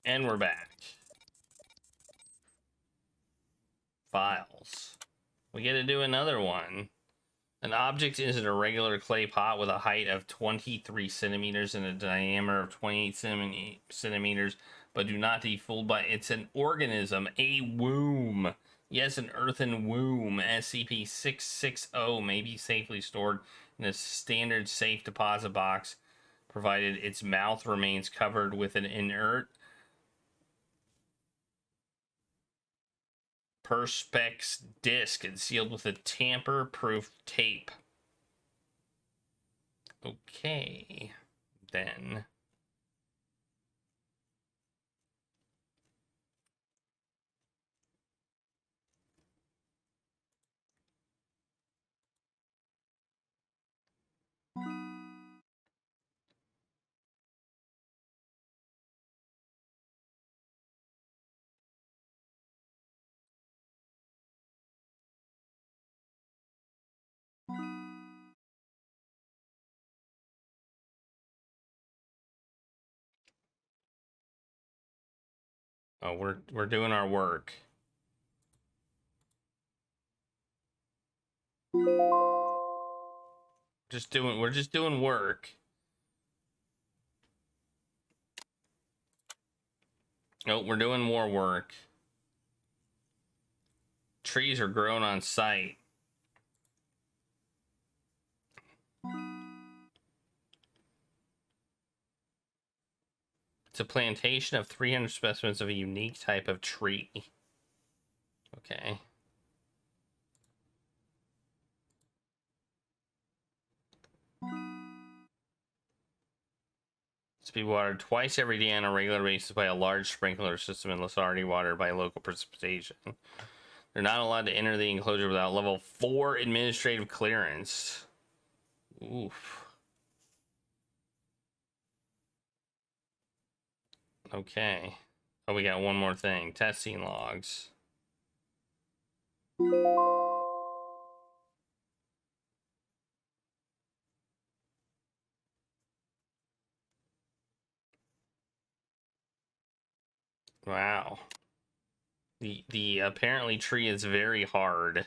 And we're back. Files. We get to do another one. An object is an irregular clay pot with a height of 23 centimeters and a diameter of 28 centimeters, but do not be fooled by it's an organism, a womb. Yes, an earthen womb. SCP-660 may be safely stored in a standard safe deposit box, provided its mouth remains covered with an inert perspex disc and sealed with a tamper-proof tape. Okay, then. Oh, we're doing our work. We're just doing work. Oh, we're doing more work. Trees are grown on site. It's a plantation of 300 specimens of a unique type of tree. Okay. It's to be watered twice every day on a regular basis by a large sprinkler system unless already watered by local precipitation. They're not allowed to enter the enclosure without level 4 administrative clearance. Oof. Okay. Oh, we got one more thing. Testing logs. Wow. The apparently tree is very hard.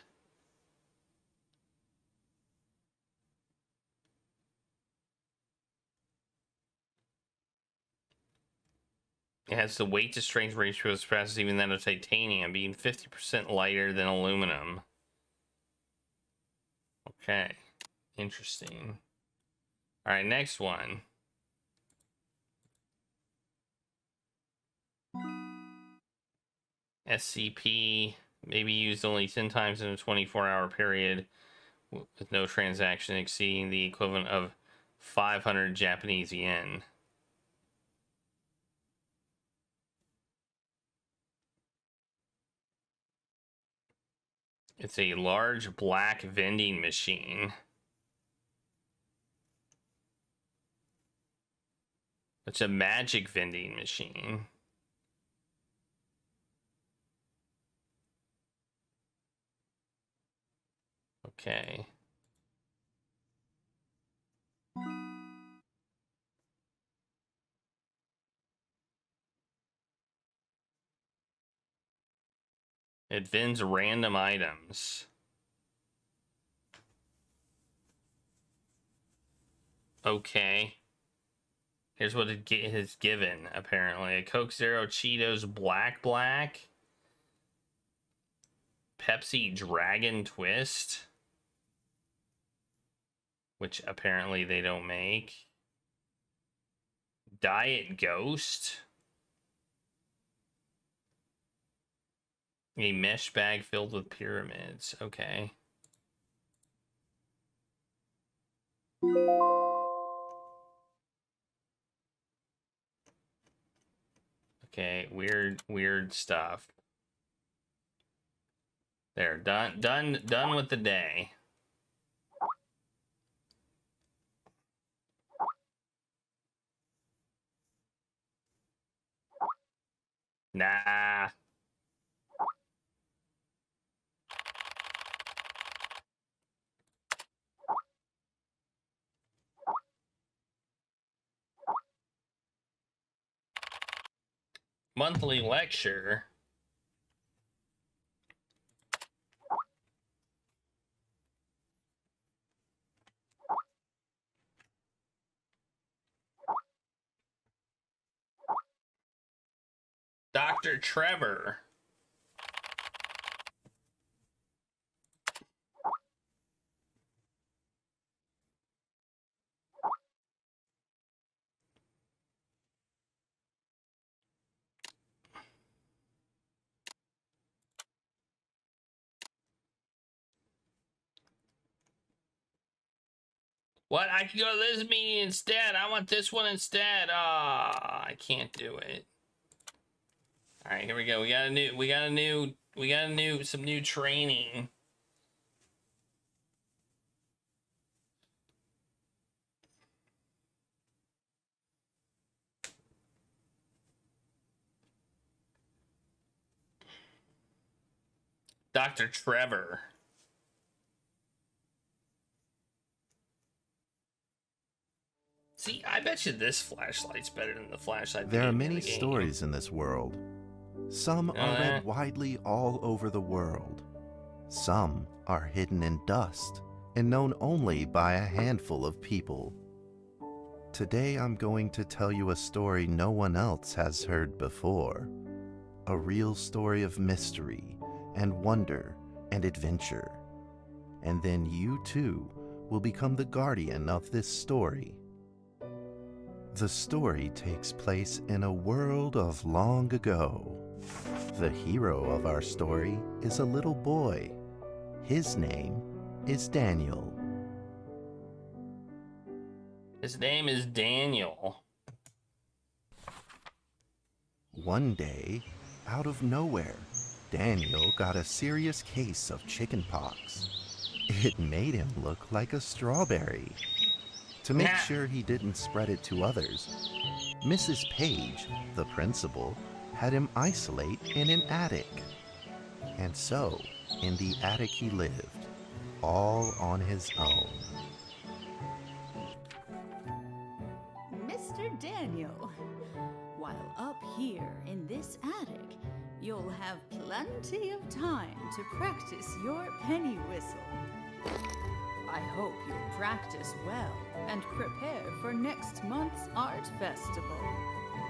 It has the weight to strength ratio as fast as even that of titanium, being 50% lighter than aluminum. Okay. Interesting. All right, next one. SCP may be used only 10 times in a 24-hour period with no transaction exceeding the equivalent of 500 Japanese yen. It's a large black vending machine. It's a magic vending machine. Okay. It vends random items. Okay. Here's what it has given, apparently. A Coke Zero Cheetos Black, Pepsi Dragon Twist, which apparently they don't make. Diet Ghost. A mesh bag filled with pyramids. Okay. Okay, weird stuff. There, done with the day. Nah. monthly lecture. Dr. Trevor. What? I can go to this meeting instead. I want this one instead. Ah, I can't do it. All right, here we go. We got some new training. Dr. Trevor. See, I bet you this flashlight's better than the flashlight. There are many stories in this world. Some are read widely all over the world. Some are hidden in dust and known only by a handful of people. Today I'm going to tell you a story no one else has heard before. A real story of mystery and wonder and adventure. And then you too will become the guardian of this story. The story takes place in a world of long ago. The hero of our story is a little boy. His name is Daniel. His name is Daniel. One day, out of nowhere, Daniel got a serious case of chickenpox. It made him look like a strawberry. To make sure he didn't spread it to others, Mrs. Page, the principal, had him isolate in an attic. And so, in the attic he lived, all on his own. Mr. Daniel, while up here in this attic, you'll have plenty of time to practice your penny whistle. I hope you practice well and prepare for next month's art festival.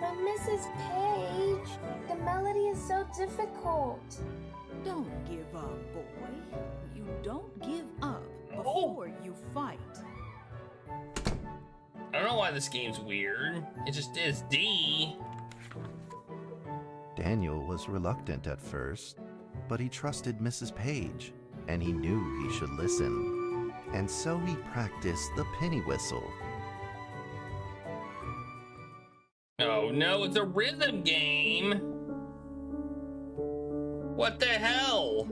But Mrs. Page, the melody is so difficult. Don't give up, boy. You don't give up before you fight. I don't know why this game's weird. It just is D. Daniel was reluctant at first, but he trusted Mrs. Page, and he knew he should listen. And so he practiced the penny whistle. Oh no, it's a rhythm game. What the hell?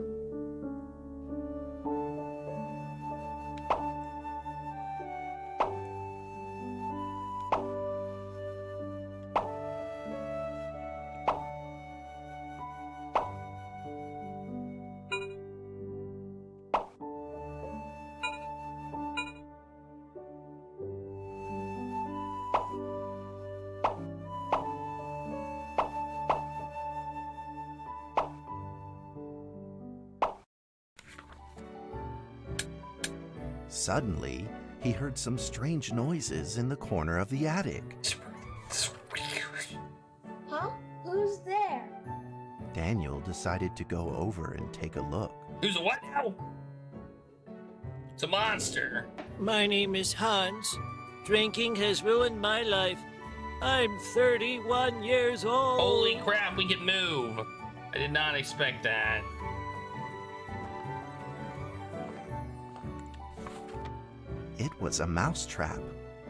Suddenly, he heard some strange noises in the corner of the attic. Huh? Who's there? Daniel decided to go over and take a look. Who's a what now? It's a monster. My name is Hans. Drinking has ruined my life. I'm 31 years old. Holy crap, we can move. I did not expect that. It was a mousetrap,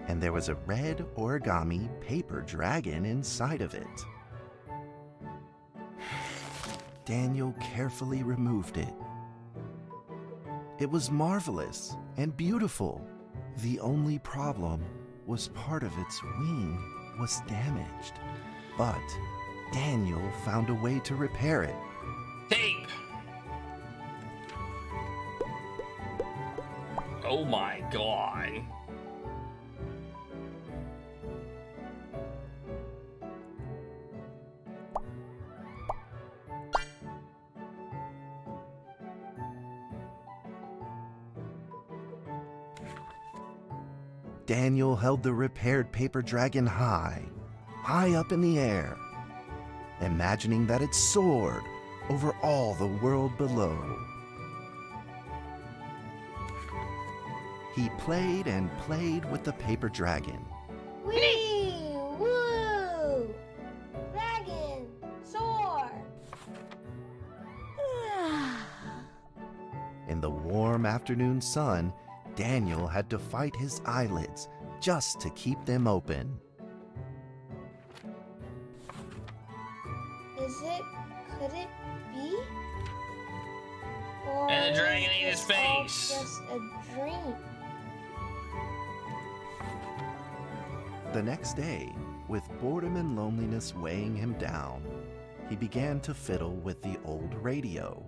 and there was a red origami paper dragon inside of it. Daniel carefully removed it. It was marvelous and beautiful. The only problem was part of its wing was damaged, but Daniel found a way to repair it. Tape. Oh my god. Daniel held the repaired paper dragon high up in the air, imagining that it soared over all the world below. He played and played with the paper dragon. Whee! Woo! Dragon! Soar! In the warm afternoon sun, Daniel had to fight his eyelids just to keep them open. Could it be? Or And the dragon is ate his this all face. just a dream? The next day, with boredom and loneliness weighing him down, he began to fiddle with the old radio.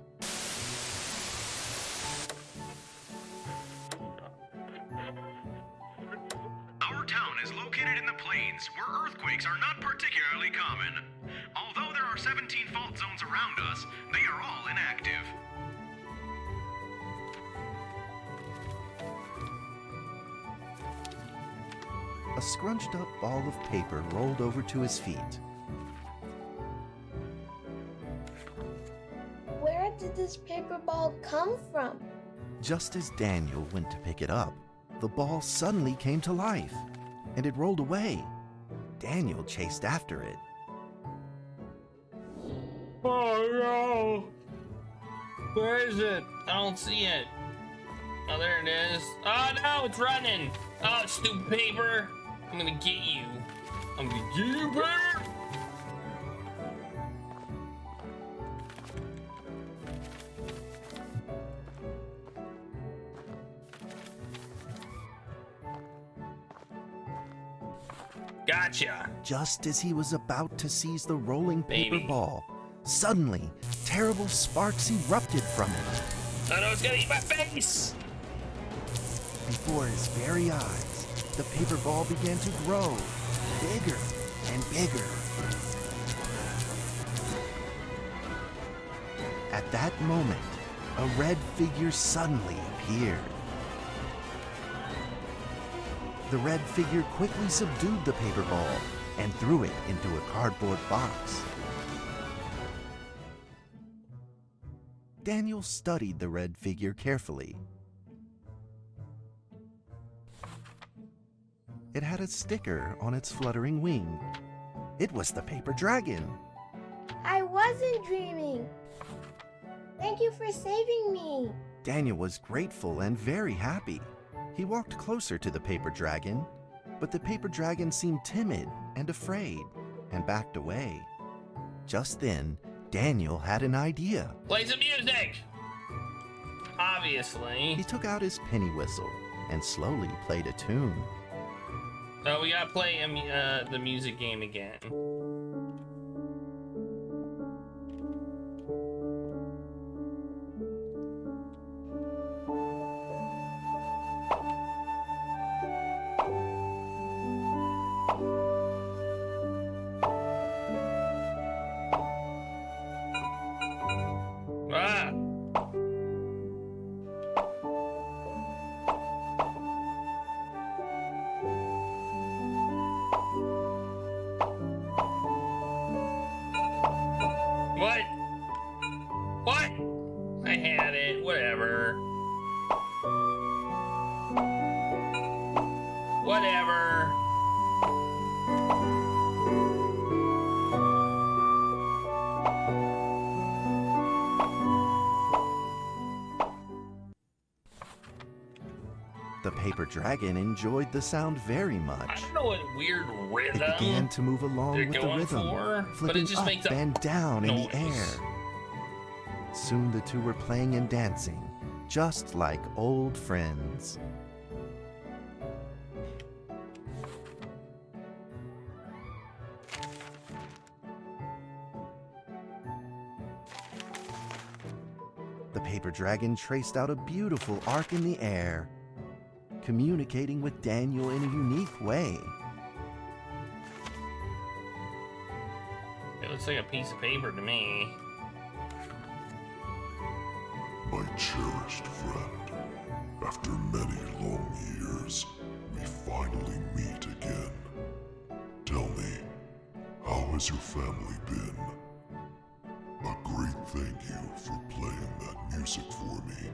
Our town is located in the plains, where earthquakes are not particularly common. Although there are 17 fault zones around us, they are all inactive. A scrunched up ball of paper rolled over to his feet. Where did this paper ball come from? Just as Daniel went to pick it up, the ball suddenly came to life, and it rolled away. Daniel chased after it. Oh no! Where is it? I don't see it. Oh, there it is. Oh no, it's running! Oh, stupid paper! I'm gonna get you. I'm gonna get you, paper! Gotcha! Just as he was about to seize the rolling paper Baby. ball, suddenly, terrible sparks erupted from it. Oh no, it's gonna eat my face! Before his very eyes, the paper ball began to grow, bigger and bigger. At that moment, a red figure suddenly appeared. The red figure quickly subdued the paper ball and threw it into a cardboard box. Daniel studied the red figure carefully. It had a sticker on its fluttering wing. It was the paper dragon. I wasn't dreaming. Thank you for saving me. Daniel was grateful and very happy. He walked closer to the paper dragon, but the paper dragon seemed timid and afraid and backed away. Just then, Daniel had an idea. Play some music! Obviously. He took out his penny whistle and slowly played a tune. Oh, we gotta play the music game again. Ah! What? What? I had it. Whatever. Whatever. The paper dragon enjoyed the sound very I much. don't know what weird It rhythm began to move along they're with the going rhythm, for, but it flipping just up makes a and down in the noise. air. Soon the two were playing and dancing, just like old friends. The paper dragon traced out a beautiful arc in the air, communicating with Daniel in a unique way. It looks like a piece of paper to me. My cherished friend, after many long years, we finally meet again. Tell me, how has your family been? A great thank you for playing that music for me.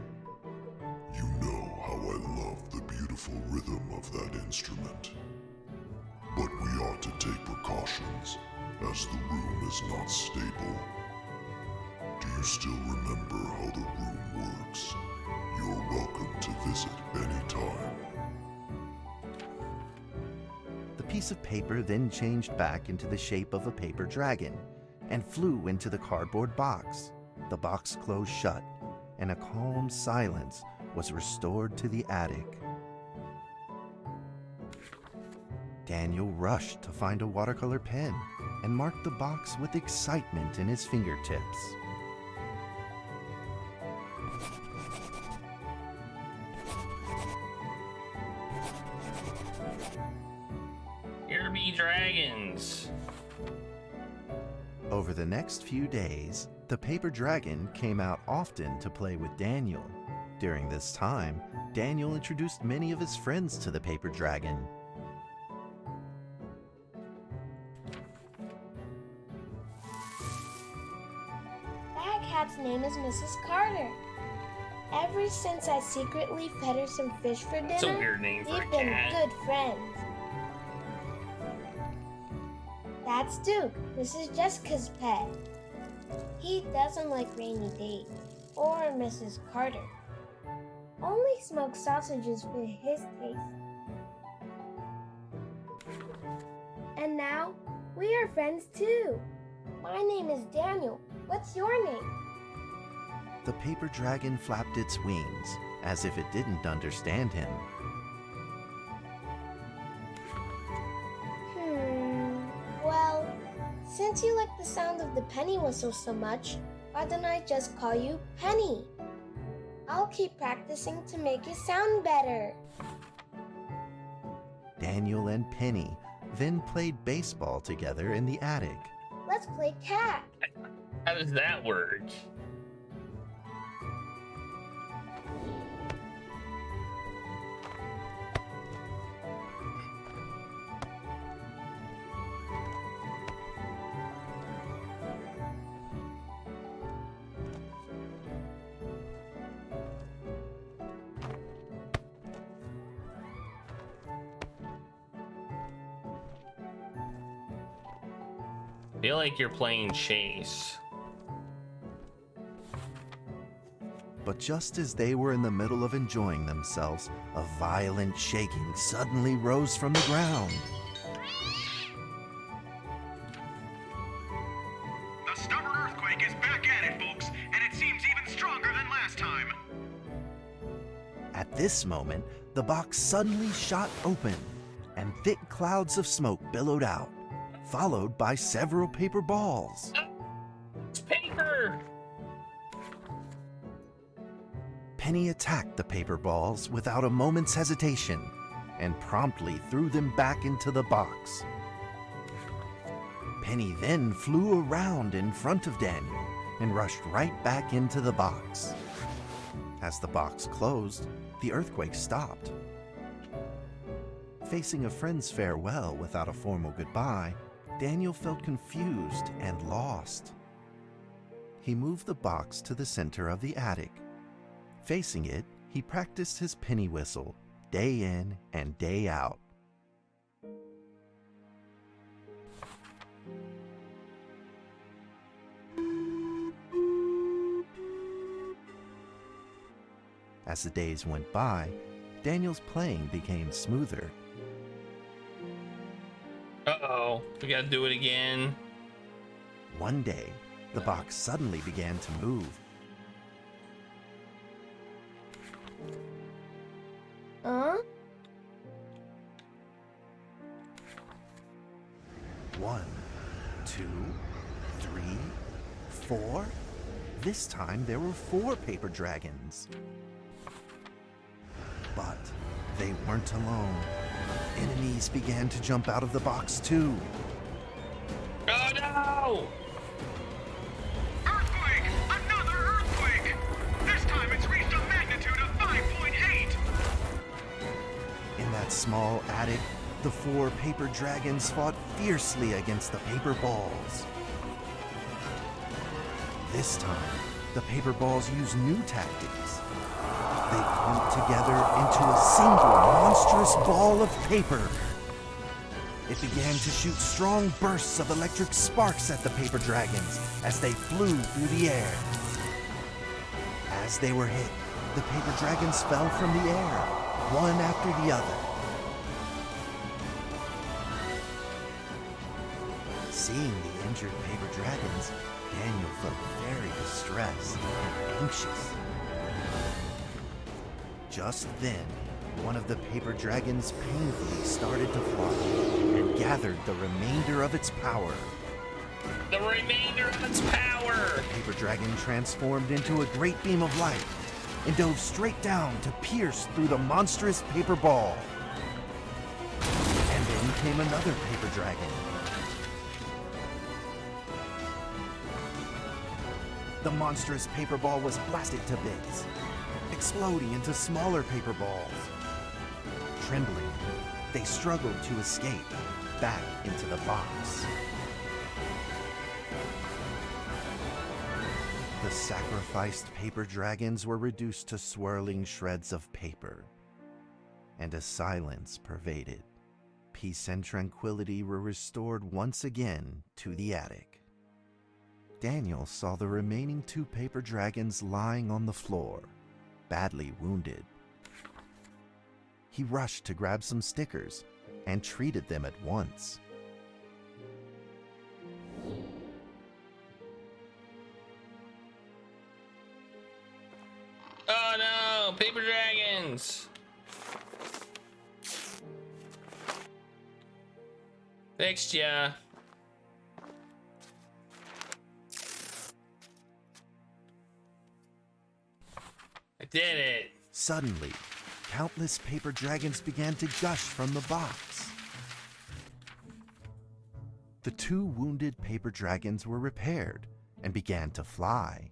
You know how I love the beautiful rhythm of that instrument. But we ought to take precautions, as the room is not stable. Do you still remember how the room works? You're welcome to visit anytime. The piece of paper then changed back into the shape of a paper dragon and flew into the cardboard box. The box closed shut, and a calm silence was restored to the attic. Daniel rushed to find a watercolor pen and marked the box with excitement in his fingertips. Here be dragons. Over the next few days, the paper dragon came out often to play with Daniel. During this time, Daniel introduced many of his friends to the paper dragon. That cat's name is Mrs. Carter. Ever since I secretly fed her some fish for dinner, That's a weird name for we've a been cat. good friends. That's Duke, Mrs. Jessica's pet. He doesn't like rainy days or Mrs. Carter. Only smoked sausages for his taste. And now, we are friends too. My name is Daniel. What's your name? The paper dragon flapped its wings as if it didn't understand him. Well, since you like the sound of the penny whistle so much, why don't I just call you Penny? I'll keep practicing to make it sound better. Daniel and Penny then played baseball together in the attic. Let's play cat. How does that work? Feel like you're playing chase. But just as they were in the middle of enjoying themselves, a violent shaking suddenly rose from the ground. The stubborn earthquake is back at it, folks, and it seems even stronger than last time. At this moment, the box suddenly shot open, and thick clouds of smoke billowed out, followed by several paper balls. It's paper! Penny attacked the paper balls without a moment's hesitation and promptly threw them back into the box. Penny then flew around in front of Daniel and rushed right back into the box. As the box closed, the earthquake stopped. Facing a friend's farewell without a formal goodbye, Daniel felt confused and lost. He moved the box to the center of the attic. Facing it, he practiced his penny whistle day in and day out. As the days went by, Daniel's playing became smoother. Uh-oh, we gotta do it again. One day, the box suddenly began to move. Huh? 1, 2, 3, 4. This time there were 4 paper dragons. But they weren't alone. Enemies began to jump out of the box too. Oh no! Earthquake! Another earthquake! This time it's reached a magnitude of 5.8! In that small attic, the 4 paper dragons fought fiercely against the paper balls. This time, the paper balls used new tactics. They clumped together into a single monstrous ball of paper. It began to shoot strong bursts of electric sparks at the paper dragons as they flew through the air. As they were hit, the paper dragons fell from the air, one after the other. Seeing the injured paper dragons, Daniel felt very distressed and anxious. Just then, one of the paper dragons painfully started to fly and gathered the remainder of its power. The remainder of its power! The paper dragon transformed into a great beam of light and dove straight down to pierce through the monstrous paper ball. And then came another paper dragon. The monstrous paper ball was blasted to bits, exploding into smaller paper balls. Trembling, they struggled to escape back into the box. The sacrificed paper dragons were reduced to swirling shreds of paper, and a silence pervaded. Peace and tranquility were restored once again to the attic. Daniel saw the remaining 2 paper dragons lying on the floor, badly wounded. He rushed to grab some stickers and treated them at once. Oh no! Paper dragons! Fixed ya. I did it. Suddenly, countless paper dragons began to gush from the box. The 2 wounded paper dragons were repaired and began to fly.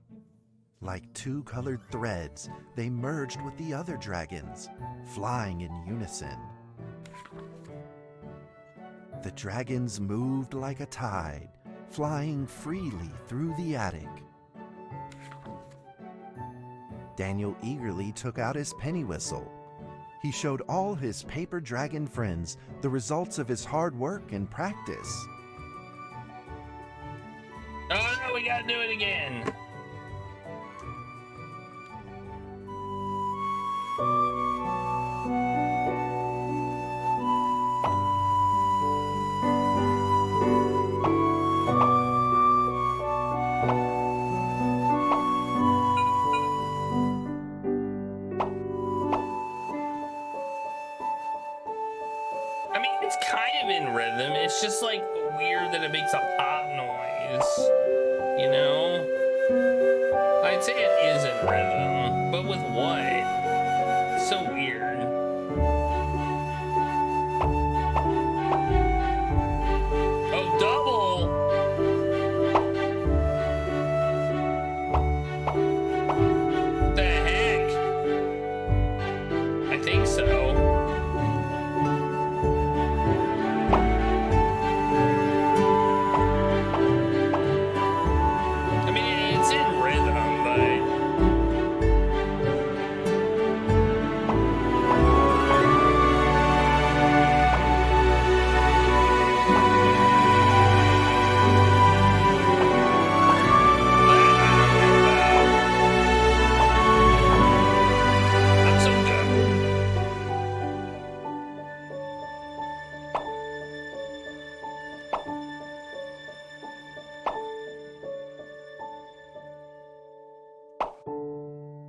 Like 2 colored threads, they merged with the other dragons, flying in unison. The dragons moved like a tide, flying freely through the attic. Daniel eagerly took out his penny whistle. He showed all his paper dragon friends the results of his hard work and practice. Oh no, we gotta do it again. I mean, it's kind of in rhythm. It's just like weird that it makes a pop noise. You know? I'd say it is in rhythm, but with what? It's so weird. Oh, double! What the heck? I think so.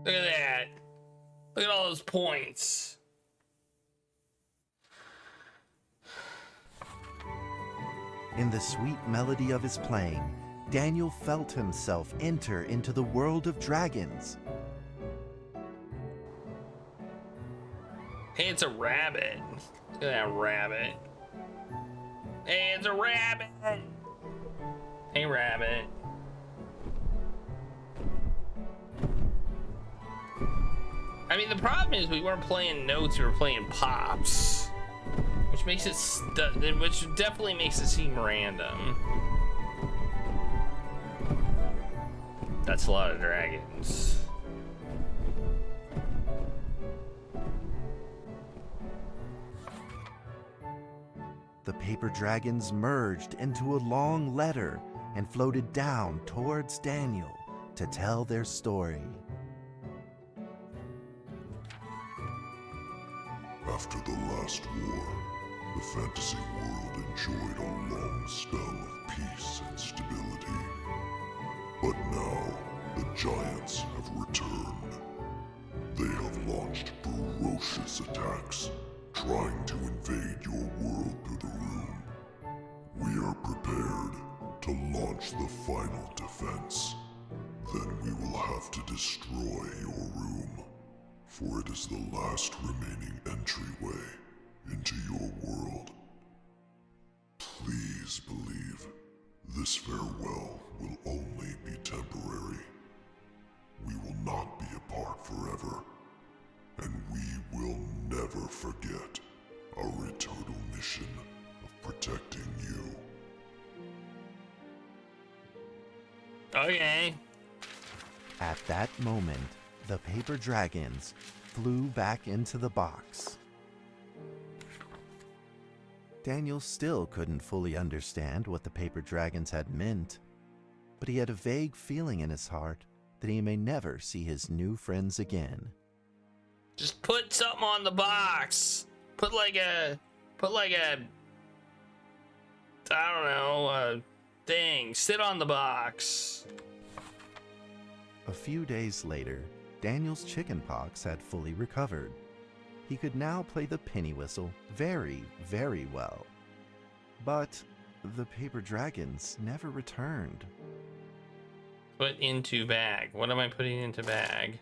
Look at that. Look at all those points. In the sweet melody of his playing, Daniel felt himself enter into the world of dragons. Hey, it's a rabbit. Look at that rabbit. Hey, it's a rabbit. Hey, rabbit. I mean, the problem is we weren't playing notes, we were playing pops. Which makes it, which definitely makes it seem random. That's a lot of dragons. The paper dragons merged into a long letter and floated down towards Daniel to tell their story. After the last war, the fantasy world enjoyed a long spell of peace and stability. But now, the giants have returned. They have launched ferocious attacks, trying to invade your world through the room. We are prepared to launch the final defense. Then we will have to destroy your room, for it is the last remaining entryway into your world. Please believe this farewell will only be temporary. We will not be apart forever, and we will never forget our eternal mission of protecting you. Okay. At that moment, the paper dragons flew back into the box. Daniel still couldn't fully understand what the paper dragons had meant, but he had a vague feeling in his heart that he may never see his new friends again. Just put something on the box. Put like a, I don't know, a thing. Sit on the box. A few days later, Daniel's chickenpox had fully recovered. He could now play the penny whistle very, very well. But the paper dragons never returned. Put into bag. What am I putting into bag?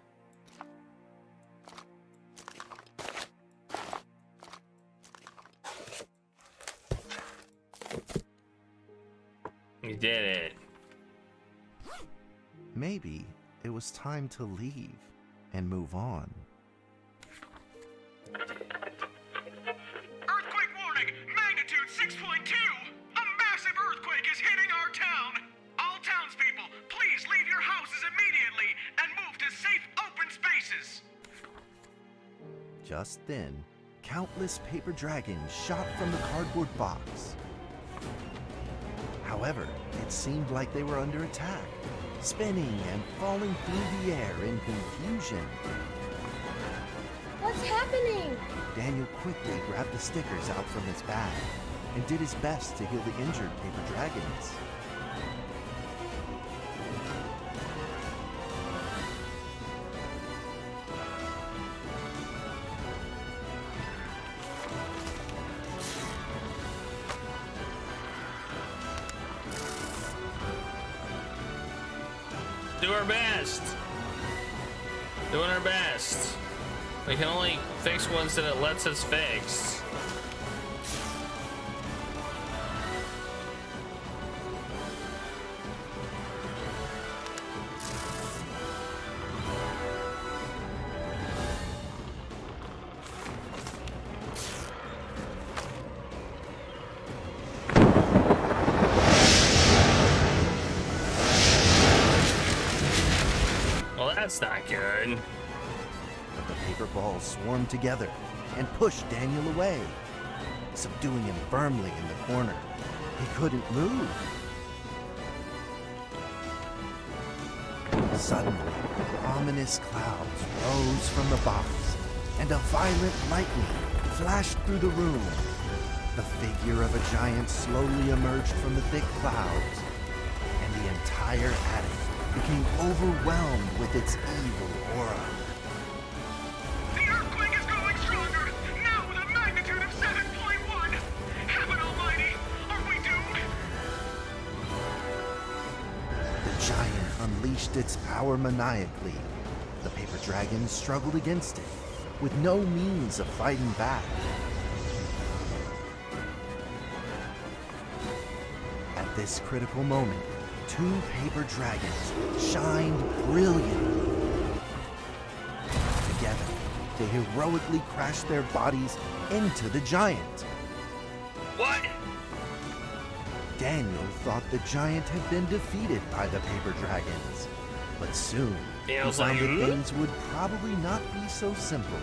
We did it. Maybe it was time to leave and move on. Earthquake warning! Magnitude 6.2! A massive earthquake is hitting our town! All townspeople, please leave your houses immediately and move to safe open spaces! Just then, countless paper dragons shot from the cardboard box. However, it seemed like they were under attack, spinning and falling through the air in confusion. What's happening? Daniel quickly grabbed the stickers out from his bag and did his best to heal the injured paper dragons. Do our best. Doing our best. We can only fix ones that it lets us fix. Well, that's not good. But the paper balls swarmed together and pushed Daniel away, subduing him firmly in the corner. He couldn't move. Suddenly, ominous clouds rose from the box, and a violent lightning flashed through the room. The figure of a giant slowly emerged from the thick clouds, and the entire attic became overwhelmed with its evil aura. The earthquake is growing stronger, now with a magnitude of 7.1! Heaven almighty, are we doomed? The giant unleashed its power maniacally. The paper dragon struggled against it, with no means of fighting back. At this critical moment, two paper dragons shined brilliantly. Together, they heroically crashed their bodies into the giant. What? Daniel thought the giant had been defeated by the paper dragons, but soon he Daniel's found like, that "Huh?" things would probably not be so simple.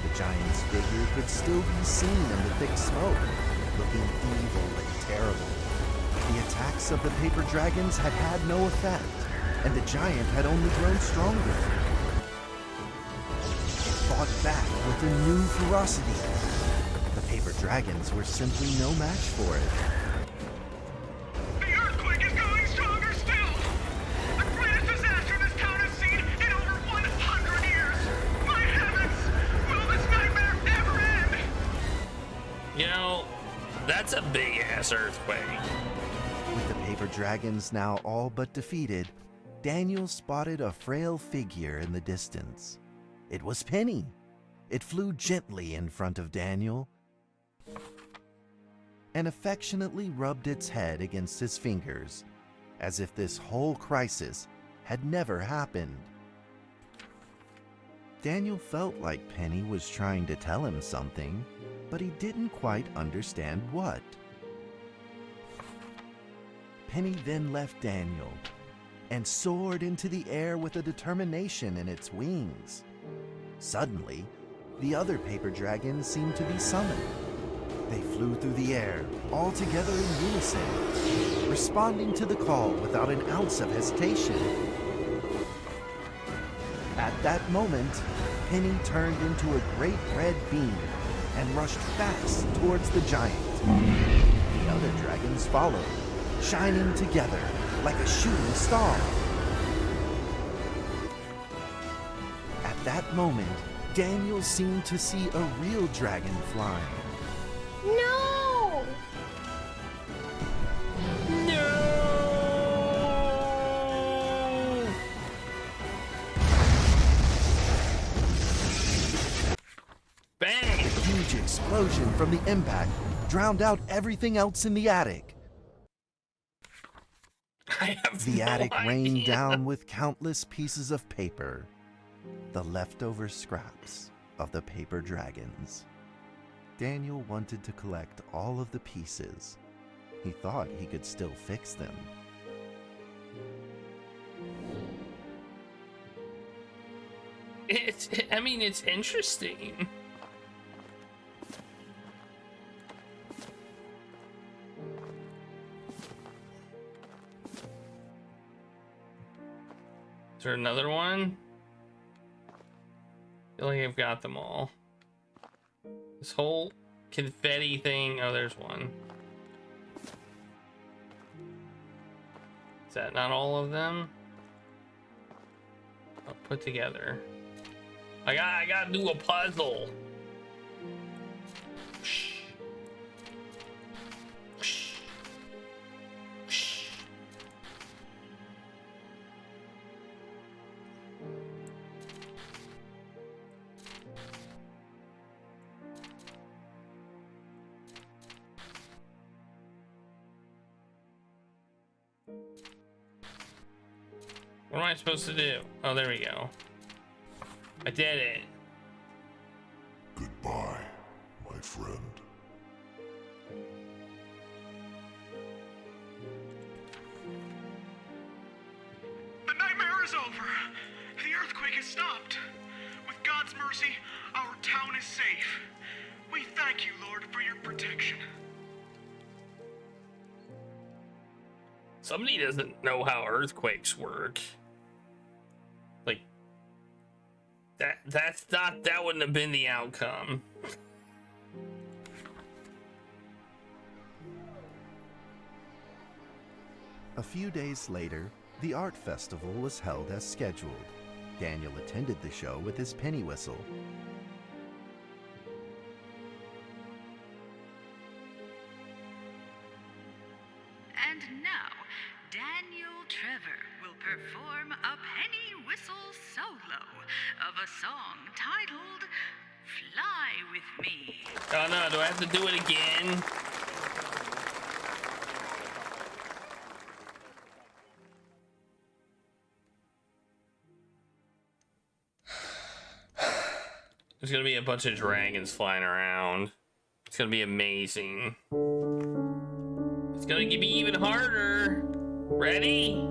The giant's figure could still be seen in the thick smoke, looking evil and terrible. The attacks of the paper dragons had had no effect, and the giant had only grown stronger. It fought back with a new ferocity. The paper dragons were simply no match for it. The earthquake is growing stronger still! The greatest disaster this town has seen in over 100 years! My heavens! Will this nightmare ever end? You know, that's a big ass earthquake. With the paper dragons now all but defeated, Daniel spotted a frail figure in the distance. It was Penny. It flew gently in front of Daniel and affectionately rubbed its head against his fingers, as if this whole crisis had never happened. Daniel felt like Penny was trying to tell him something, but he didn't quite understand what. Penny then left Daniel and soared into the air with a determination in its wings. Suddenly, the other paper dragons seemed to be summoned. They flew through the air, all together in unison, responding to the call without an ounce of hesitation. At that moment, Penny turned into a great red beam and rushed fast towards the giant. The other dragons followed, shining together like a shooting star. At that moment, Daniel seemed to see a real dragon flying. No! No! Bang! A huge explosion from the impact drowned out everything else in the attic. I have The no attic rained idea. down with countless pieces of paper, the leftover scraps of the paper dragons. Daniel wanted to collect all of the pieces. He thought he could still fix them. I mean, it's interesting. Is there another one? I feel like I've got them all. This whole confetti thing. Oh, there's one. Is that not all of them? Oh, put together. I gotta do a puzzle. What am I supposed to do? Oh, there we go. I did it. Goodbye, my friend. The nightmare is over. The earthquake has stopped. With God's mercy, our town is safe. We thank you, Lord, for your protection. Somebody doesn't know how earthquakes work. Like that wouldn't have been the outcome. A few days later, the art festival was held as scheduled. Daniel attended the show with his penny whistle. And now, Daniel Trevor will perform a penny whistle solo of a song titled Fly With Me. Oh no, do I have to do it again? There's gonna be a bunch of dragons flying around. It's gonna be amazing. It's gonna get me even harder. Ready?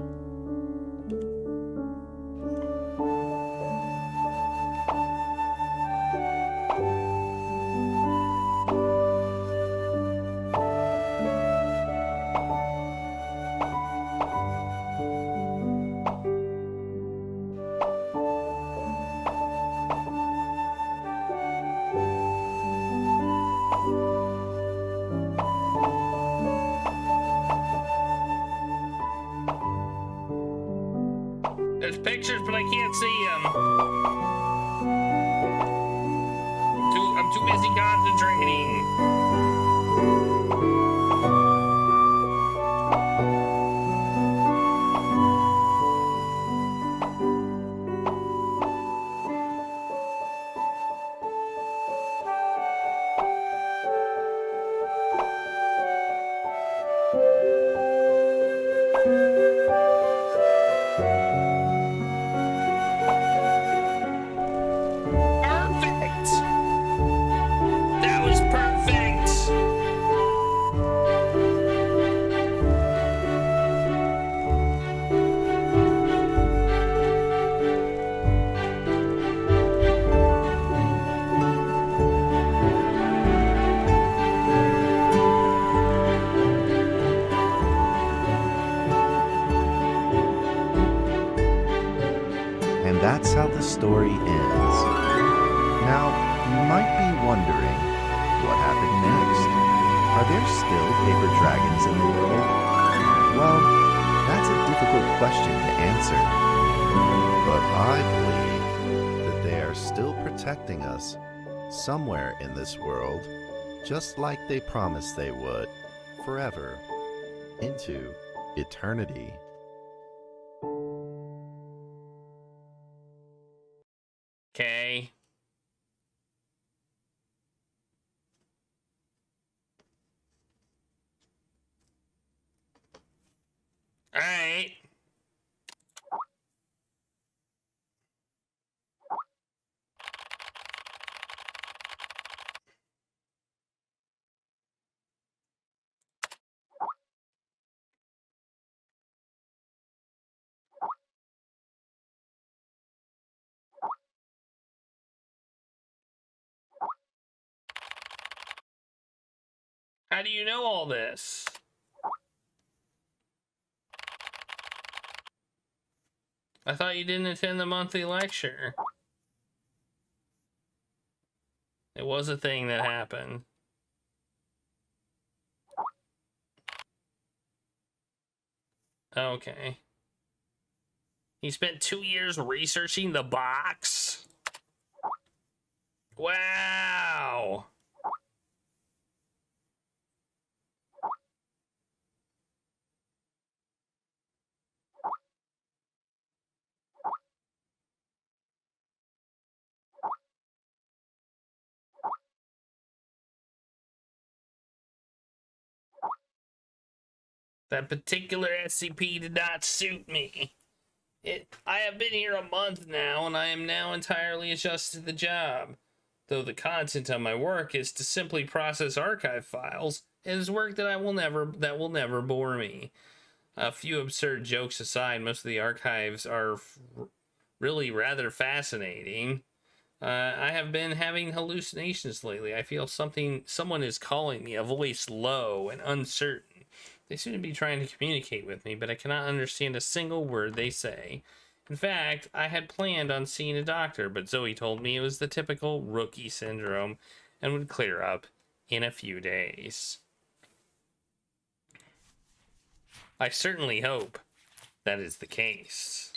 There's pictures, but I can't see them. I'm too busy concentrating. Perfect. That was perfect. And that's how the story ends. Now, you might be wondering, what happened next? Are there still paper dragons in the world? Well, that's a difficult question to answer. But I believe that they are still protecting us somewhere in this world, just like they promised they would, forever, into eternity. Okay. All right. How do you know all this? I thought you didn't attend the monthly lecture. It was a thing that happened. Okay. He spent 2 years researching the box? Wow. That particular SCP did not suit me. I have been here a month now, and I am now entirely adjusted to the job. Though the content of my work is to simply process archive files, it is work that will never bore me. A few absurd jokes aside, most of the archives are really rather fascinating. I have been having hallucinations lately. I feel someone is calling me, a voice low and uncertain. They seem to be trying to communicate with me, but I cannot understand a single word they say. In fact, I had planned on seeing a doctor, but Zoe told me it was the typical rookie syndrome and would clear up in a few days. I certainly hope that is the case.